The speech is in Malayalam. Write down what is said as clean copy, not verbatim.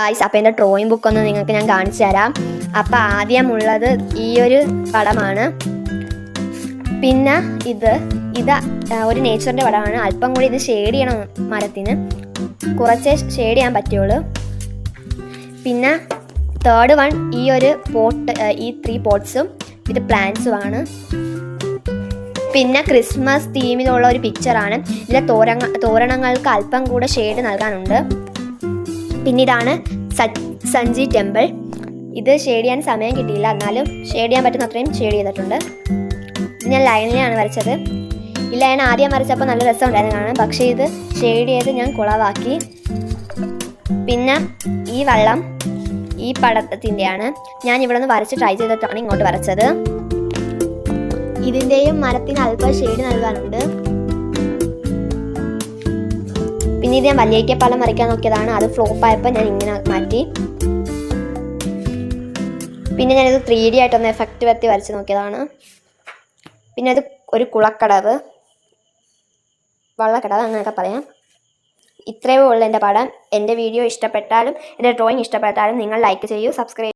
ഗായ്സ്, അപ്പോൾ എൻ്റെ ഡ്രോയിങ് ബുക്ക് ഒന്ന് നിങ്ങൾക്ക് ഞാൻ കാണിച്ചു തരാം. അപ്പോൾ ആദ്യമുള്ളത് ഈ ഒരു പടമാണ്. പിന്നെ ഇത് ഒരു നേച്ചറിൻ്റെ പടമാണ്. അല്പം കൂടി ഇത് ഷെയ്ഡ് ചെയ്യണം, മരത്തിന് കുറച്ചേ ഷെയ്ഡ് ചെയ്യാൻ പറ്റുള്ളൂ. പിന്നെ തേർഡ് വൺ ഈ ഒരു പോട്ട്, ഈ 3 പോട്ട്സും ഇത് പ്ലാന്റ്സുമാണ്. പിന്നെ ക്രിസ്മസ് തീമിലുള്ള ഒരു പിക്ചറാണ്. ഇതിലെ തോരണങ്ങൾക്ക് അല്പം കൂടെ ഷെയ്ഡ് നൽകാനുണ്ട്. പിന്നെ ഇതാണ് സഞ്ജി ടെമ്പിൾ. ഇത് ഷെയ്ഡ് ചെയ്യാൻ സമയം കിട്ടിയില്ല, എന്നാലും ഷെയ്ഡ് ചെയ്യാൻ പറ്റുന്ന അത്രയും ഷെയ്ഡ് ചെയ്തിട്ടുണ്ട്. ഇത് ഞാൻ ലൈനിലാണ് വരച്ചത്. ഈ ലൈൻ ആദ്യം വരച്ചപ്പോൾ നല്ല രസമുണ്ടായിരുന്നു കാണാൻ, പക്ഷേ ഇത് ഷെയ്ഡ് ചെയ്ത് ഞാൻ കുളവാക്കി. പിന്നെ ഈ വെള്ളം ഈ പടത്തിൻ്റെയാണ്. ഞാൻ ഇവിടെ നിന്ന് വരച്ച് ട്രൈ ചെയ്തിട്ടാണ് ഇങ്ങോട്ട് വരച്ചത്. ഇതിൻ്റെയും മരത്തിന് അല്പം ഷെയ്ഡ് നൽകാനുണ്ട്. പിന്നെ ഇത് ഞാൻ വലിയ പാലം വരയ്ക്കാൻ നോക്കിയതാണ്. അത് ഫ്ലോപ്പ് ആയപ്പോൾ ഞാൻ ഇങ്ങനെ മാറ്റി. പിന്നെ ഞാനിത് 3D ആയിട്ടൊന്ന് എഫക്റ്റ് വരുത്തി വരച്ച് നോക്കിയതാണ്. പിന്നെ അത് ഒരു കുളക്കടവ്, വള്ളക്കടവ് അങ്ങനെയൊക്കെ പറയാം. ഇത്രയേ ഉള്ളൂ എൻ്റെ പടം. എൻ്റെ വീഡിയോ ഇഷ്ടപ്പെട്ടാലും എൻ്റെ ഡ്രോയിങ് ഇഷ്ടപ്പെട്ടാലും നിങ്ങൾ ലൈക്ക് ചെയ്യൂ, സബ്സ്ക്രൈബ്